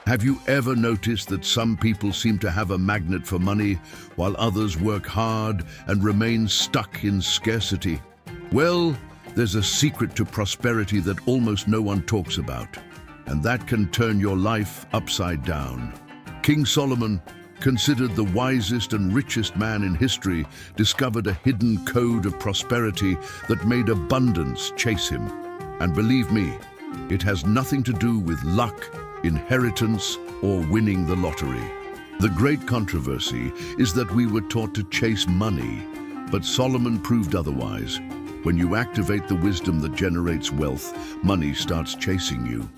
Have you ever noticed that some people seem to have a magnet for money while others work hard and remain stuck in scarcity? Well, there's a secret to prosperity that almost no one talks about, and that can turn your life upside down. King Solomon, considered the wisest and richest man in history, discovered a hidden code of prosperity that made abundance chase him. And believe me, it has nothing to do with luck, inheritance, or winning the lottery. The great controversy is that we were taught to chase money, but Solomon proved otherwise. When you activate the wisdom that generates wealth, money starts chasing you.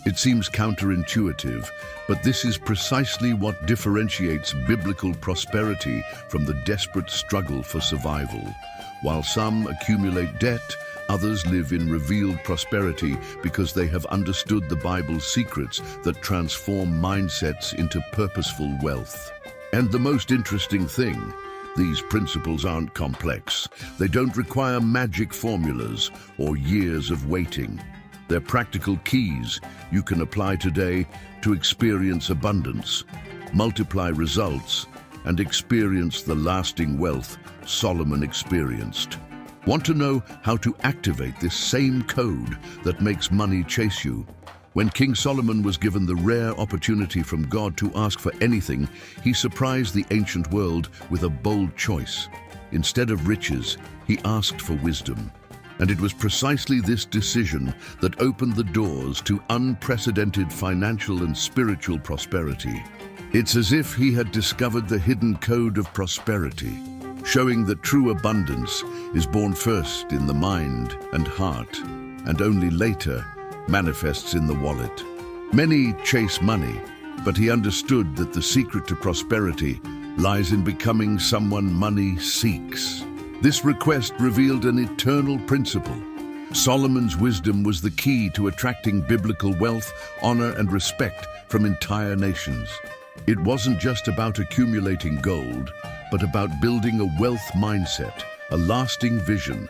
It seems counterintuitive, but this is precisely what differentiates biblical prosperity from the desperate struggle for survival. While some accumulate debt, others live in revealed prosperity because they have understood the Bible's secrets that transform mindsets into purposeful wealth. And the most interesting thing, these principles aren't complex. They don't require magic formulas or years of waiting. They're practical keys you can apply today to experience abundance, multiply results, and experience the lasting wealth Solomon experienced. Want to know how to activate this same code that makes money chase you? When King Solomon was given the rare opportunity from God to ask for anything, he surprised the ancient world with a bold choice. Instead of riches, he asked for wisdom. And it was precisely this decision that opened the doors to unprecedented financial and spiritual prosperity. It's as if he had discovered the hidden code of prosperity, showing that true abundance is born first in the mind and heart, and only later manifests in the wallet. Many chase money, but he understood that the secret to prosperity lies in becoming someone money seeks. This request revealed an eternal principle. Solomon's wisdom was the key to attracting biblical wealth, honor, and respect from entire nations. It wasn't just about accumulating gold, but about building a wealth mindset, a lasting vision.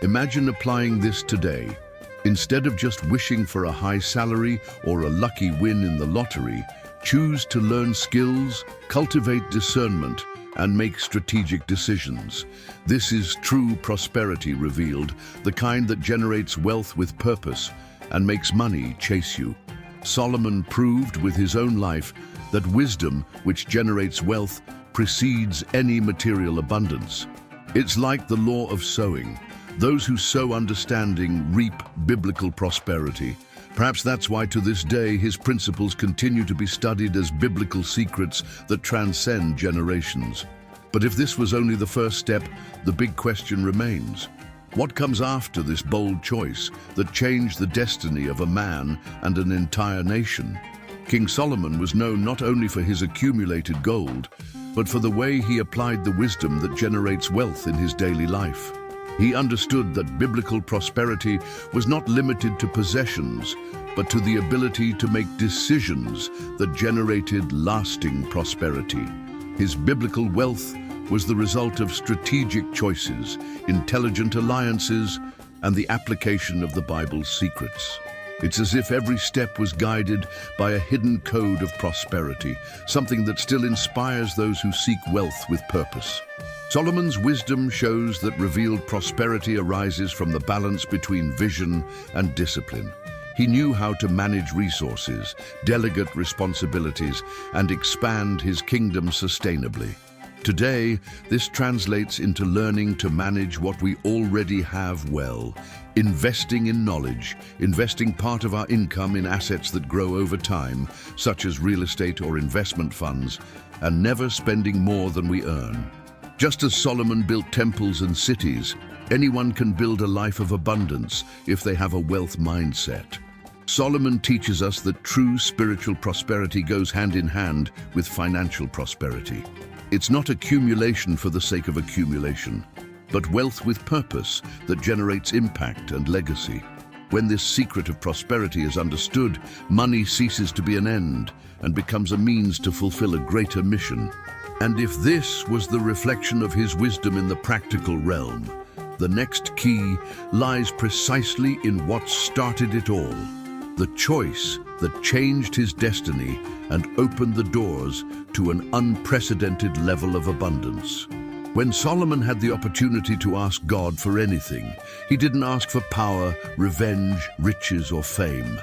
Imagine applying this today. Instead of just wishing for a high salary or a lucky win in the lottery, choose to learn skills, cultivate discernment, and make strategic decisions. This is true prosperity revealed, the kind that generates wealth with purpose and makes money chase you. Solomon proved with his own life that wisdom, which generates wealth, precedes any material abundance. It's like the law of sowing. Those who sow understanding reap biblical prosperity. Perhaps that's why to this day his principles continue to be studied as biblical secrets that transcend generations. But if this was only the first step, the big question remains. What comes after this bold choice that changed the destiny of a man and an entire nation? King Solomon was known not only for his accumulated gold, but for the way he applied the wisdom that generates wealth in his daily life. He understood that biblical prosperity was not limited to possessions, but to the ability to make decisions that generated lasting prosperity. His biblical wealth was the result of strategic choices, intelligent alliances, and the application of the Bible's secrets. It's as if every step was guided by a hidden code of prosperity, something that still inspires those who seek wealth with purpose. Solomon's wisdom shows that revealed prosperity arises from the balance between vision and discipline. He knew how to manage resources, delegate responsibilities, and expand his kingdom sustainably. Today, this translates into learning to manage what we already have well, investing in knowledge, investing part of our income in assets that grow over time, such as real estate or investment funds, and never spending more than we earn. Just as Solomon built temples and cities, anyone can build a life of abundance if they have a wealth mindset. Solomon teaches us that true spiritual prosperity goes hand in hand with financial prosperity. It's not accumulation for the sake of accumulation, but wealth with purpose that generates impact and legacy. When this secret of prosperity is understood, money ceases to be an end and becomes a means to fulfill a greater mission. And if this was the reflection of his wisdom in the practical realm, the next key lies precisely in what started it all: the choice that changed his destiny and opened the doors to an unprecedented level of abundance. When Solomon had the opportunity to ask God for anything, he didn't ask for power, revenge, riches, or fame.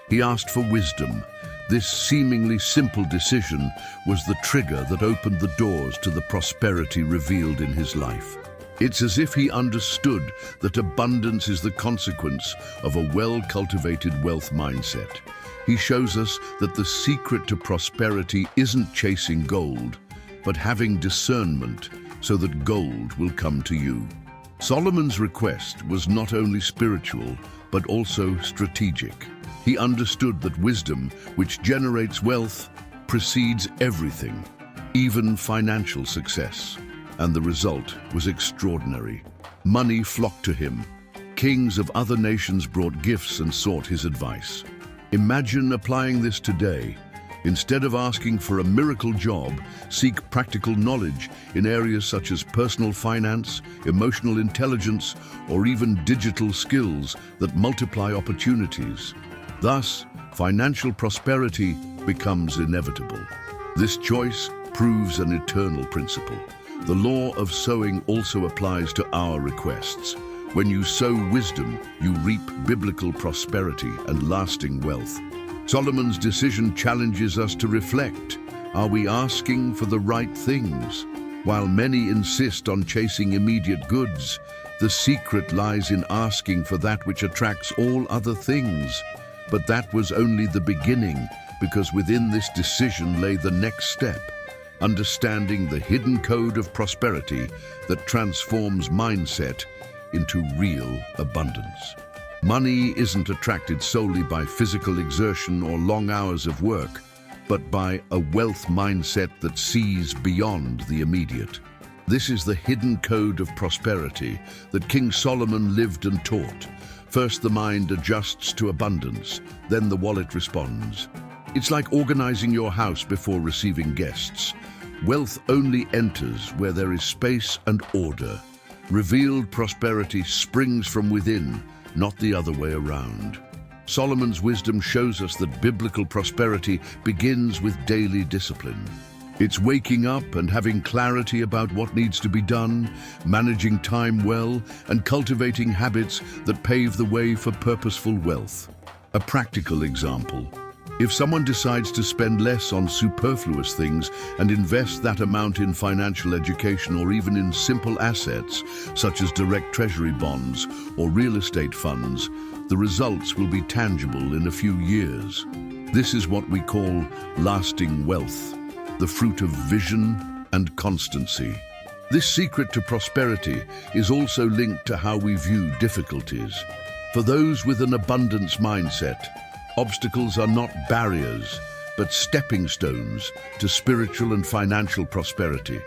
He asked for wisdom. This seemingly simple decision was the trigger that opened the doors to the prosperity revealed in his life. It's as if he understood that abundance is the consequence of a well-cultivated wealth mindset. He shows us that the secret to prosperity isn't chasing gold, but having discernment so that gold will come to you. Solomon's request was not only spiritual, but also strategic. He understood that wisdom, which generates wealth, precedes everything, even financial success. And the result was extraordinary. Money flocked to him. Kings of other nations brought gifts and sought his advice. Imagine applying this today. Instead of asking for a miracle job, seek practical knowledge in areas such as personal finance, emotional intelligence, or even digital skills that multiply opportunities. Thus, financial prosperity becomes inevitable. This choice proves an eternal principle. The law of sowing also applies to our requests. When you sow wisdom, you reap biblical prosperity and lasting wealth. Solomon's decision challenges us to reflect. Are we asking for the right things? While many insist on chasing immediate goods, the secret lies in asking for that which attracts all other things. But that was only the beginning, because within this decision lay the next step, understanding the hidden code of prosperity that transforms mindset into real abundance. Money isn't attracted solely by physical exertion or long hours of work, but by a wealth mindset that sees beyond the immediate. This is the hidden code of prosperity that King Solomon lived and taught. First, the mind adjusts to abundance, then the wallet responds. It's like organizing your house before receiving guests. Wealth only enters where there is space and order. Revealed prosperity springs from within, not the other way around. Solomon's wisdom shows us that biblical prosperity begins with daily discipline. It's waking up and having clarity about what needs to be done, managing time well, and cultivating habits that pave the way for purposeful wealth. A practical example. If someone decides to spend less on superfluous things and invest that amount in financial education or even in simple assets, such as direct treasury bonds or real estate funds, the results will be tangible in a few years. This is what we call lasting wealth, the fruit of vision and constancy. This secret to prosperity is also linked to how we view difficulties. For those with an abundance mindset, obstacles are not barriers, but stepping stones to spiritual and financial prosperity.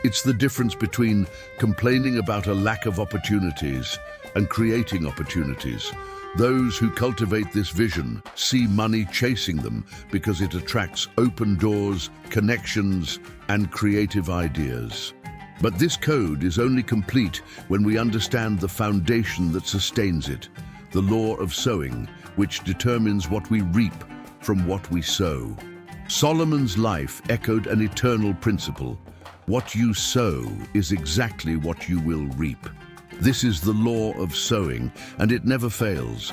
It's the difference between complaining about a lack of opportunities and creating opportunities. Those who cultivate this vision see money chasing them because it attracts open doors, connections, and creative ideas. But this code is only complete when we understand the foundation that sustains it, the law of sowing, which determines what we reap from what we sow. Solomon's life echoed an eternal principle. What you sow is exactly what you will reap. This is the law of sowing, and it never fails.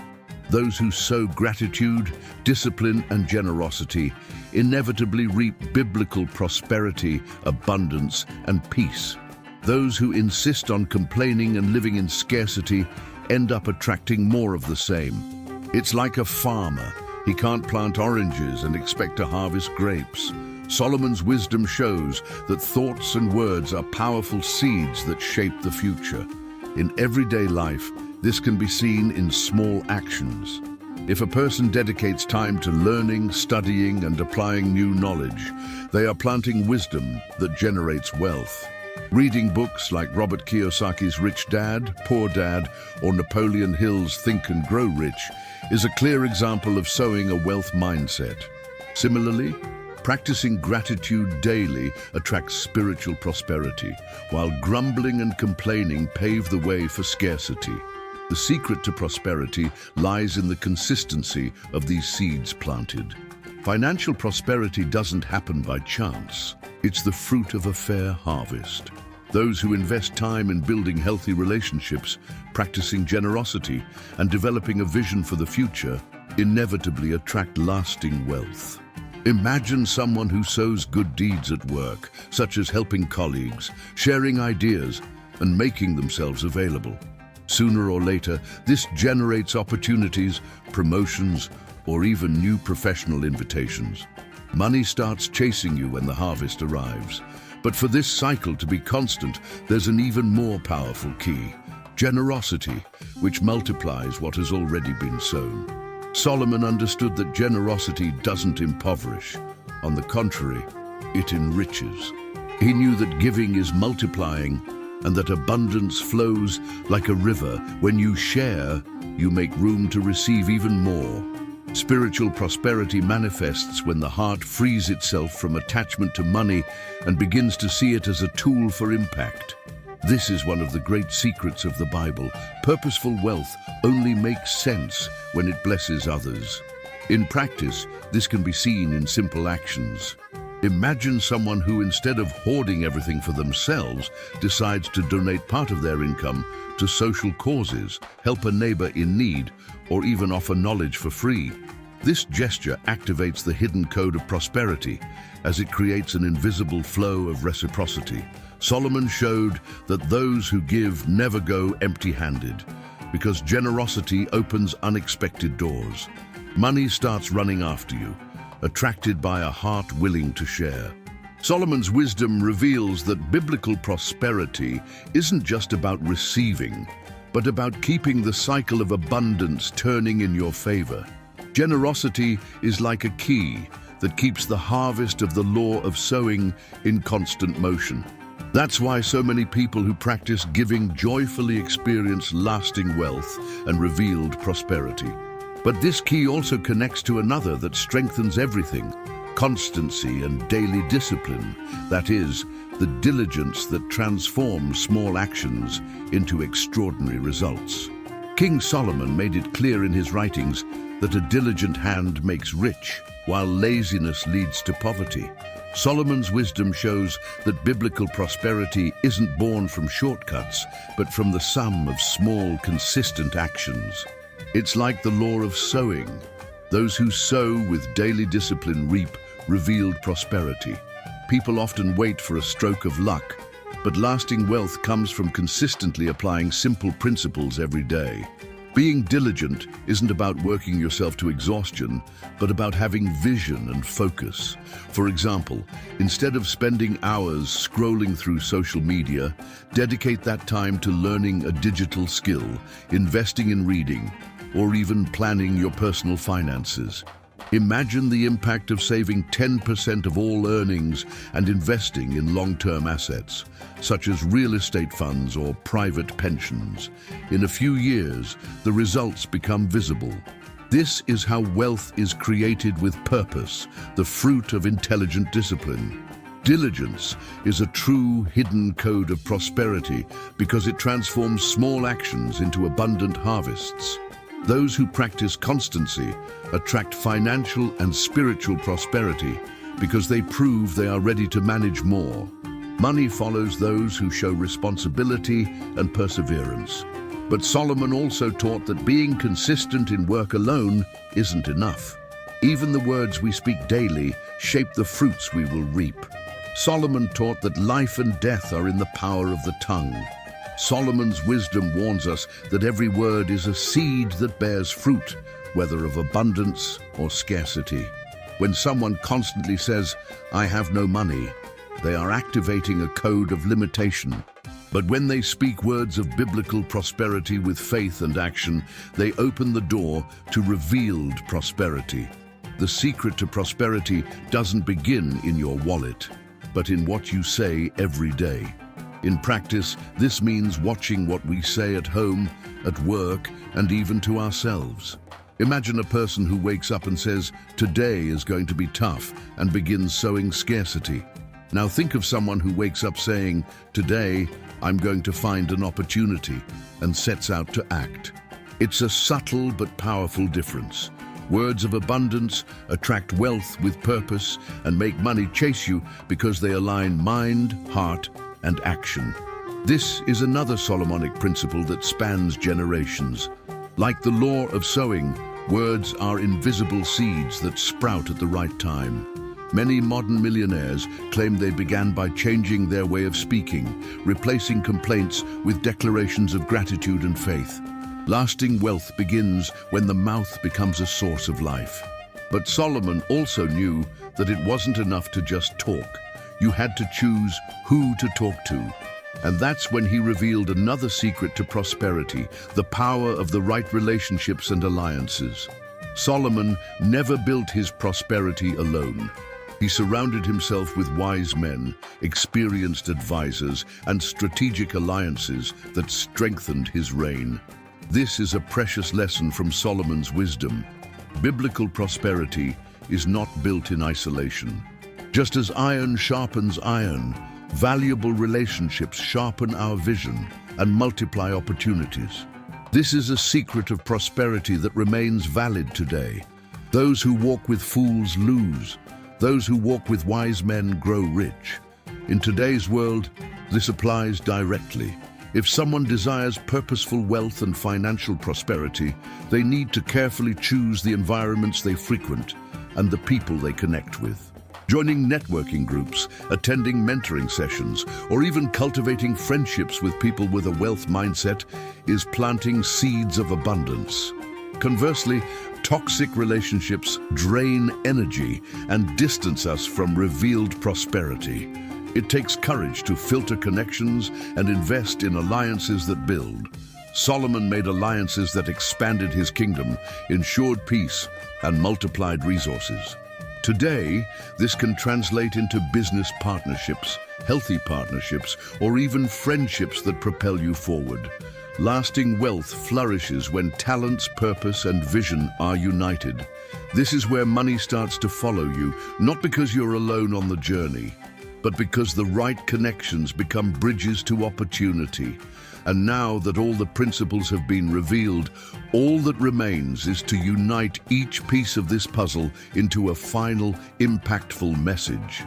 Those who sow gratitude, discipline, and generosity inevitably reap biblical prosperity, abundance, and peace. Those who insist on complaining and living in scarcity end up attracting more of the same. It's like a farmer. He can't plant oranges and expect to harvest grapes. Solomon's wisdom shows that thoughts and words are powerful seeds that shape the future. In everyday life, this can be seen in small actions. If a person dedicates time to learning, studying, and applying new knowledge, they are planting wisdom that generates wealth. Reading books like Robert Kiyosaki's Rich Dad, Poor Dad, or Napoleon Hill's Think and Grow Rich is a clear example of sowing a wealth mindset. Similarly, practicing gratitude daily attracts spiritual prosperity, while grumbling and complaining pave the way for scarcity. The secret to prosperity lies in the consistency of these seeds planted. Financial prosperity doesn't happen by chance. It's the fruit of a fair harvest. Those who invest time in building healthy relationships, practicing generosity, and developing a vision for the future inevitably attract lasting wealth. Imagine someone who sows good deeds at work, such as helping colleagues, sharing ideas, and making themselves available. Sooner or later, this generates opportunities, promotions, or even new professional invitations. Money starts chasing you when the harvest arrives. But for this cycle to be constant, there's an even more powerful key: generosity, which multiplies what has already been sown. Solomon understood that generosity doesn't impoverish. On the contrary, it enriches. He knew that giving is multiplying and that abundance flows like a river. When you share, you make room to receive even more. Spiritual prosperity manifests when the heart frees itself from attachment to money and begins to see it as a tool for impact. This is one of the great secrets of the Bible. Purposeful wealth only makes sense when it blesses others. In practice, this can be seen in simple actions. Imagine someone who, instead of hoarding everything for themselves, decides to donate part of their income to social causes, help a neighbor in need, or even offer knowledge for free. This gesture activates the hidden code of prosperity as it creates an invisible flow of reciprocity. Solomon showed that those who give never go empty-handed, because generosity opens unexpected doors. Money starts running after you, attracted by a heart willing to share. Solomon's wisdom reveals that biblical prosperity isn't just about receiving, but about keeping the cycle of abundance turning in your favor. Generosity is like a key that keeps the harvest of the law of sowing in constant motion. That's why so many people who practice giving joyfully experience lasting wealth and revealed prosperity. But this key also connects to another that strengthens everything: constancy and daily discipline. That is, the diligence that transforms small actions into extraordinary results. King Solomon made it clear in his writings that a diligent hand makes rich, while laziness leads to poverty. Solomon's wisdom shows that biblical prosperity isn't born from shortcuts, but from the sum of small, consistent actions. It's like the law of sowing. Those who sow with daily discipline reap revealed prosperity. People often wait for a stroke of luck, but lasting wealth comes from consistently applying simple principles every day. Being diligent isn't about working yourself to exhaustion, but about having vision and focus. For example, instead of spending hours scrolling through social media, dedicate that time to learning a digital skill, investing in reading, or even planning your personal finances. Imagine the impact of saving 10% of all earnings and investing in long-term assets, such as real estate funds or private pensions. In a few years, the results become visible. This is how wealth is created with purpose, the fruit of intelligent discipline. Diligence is a true hidden code of prosperity because it transforms small actions into abundant harvests. Those who practice constancy attract financial and spiritual prosperity because they prove they are ready to manage more. Money follows those who show responsibility and perseverance. But Solomon also taught that being consistent in work alone isn't enough. Even the words we speak daily shape the fruits we will reap. Solomon taught that life and death are in the power of the tongue. Solomon's wisdom warns us that every word is a seed that bears fruit, whether of abundance or scarcity. When someone constantly says, "I have no money," they are activating a code of limitation. But when they speak words of biblical prosperity with faith and action, they open the door to revealed prosperity. The secret to prosperity doesn't begin in your wallet, but in what you say every day. In practice, this means watching what we say at home, at work, and even to ourselves. Imagine a person who wakes up and says, "Today is going to be tough," and begins sowing scarcity. Now think of someone who wakes up saying, "Today, I'm going to find an opportunity," and sets out to act. It's a subtle but powerful difference. Words of abundance attract wealth with purpose and make money chase you because they align mind, heart, and action. This is another Solomonic principle that spans generations. Like the law of sowing, words are invisible seeds that sprout at the right time. Many modern millionaires claim they began by changing their way of speaking, replacing complaints with declarations of gratitude and faith. Lasting wealth begins when the mouth becomes a source of life. But Solomon also knew that it wasn't enough to just talk. You had to choose who to talk to. And that's when he revealed another secret to prosperity, the power of the right relationships and alliances. Solomon never built his prosperity alone. He surrounded himself with wise men, experienced advisors, and strategic alliances that strengthened his reign. This is a precious lesson from Solomon's wisdom. Biblical prosperity is not built in isolation. Just as iron sharpens iron, valuable relationships sharpen our vision and multiply opportunities. This is a secret of prosperity that remains valid today. Those who walk with fools lose. Those who walk with wise men grow rich. In today's world, this applies directly. If someone desires purposeful wealth and financial prosperity, they need to carefully choose the environments they frequent and the people they connect with. Joining networking groups, attending mentoring sessions, or even cultivating friendships with people with a wealth mindset is planting seeds of abundance. Conversely, toxic relationships drain energy and distance us from revealed prosperity. It takes courage to filter connections and invest in alliances that build. Solomon made alliances that expanded his kingdom, ensured peace, and multiplied resources. Today, this can translate into business partnerships, healthy partnerships, or even friendships that propel you forward. Lasting wealth flourishes when talents, purpose, and vision are united. This is where money starts to follow you, not because you're alone on the journey, but because the right connections become bridges to opportunity. And now that all the principles have been revealed, all that remains is to unite each piece of this puzzle into a final, impactful message.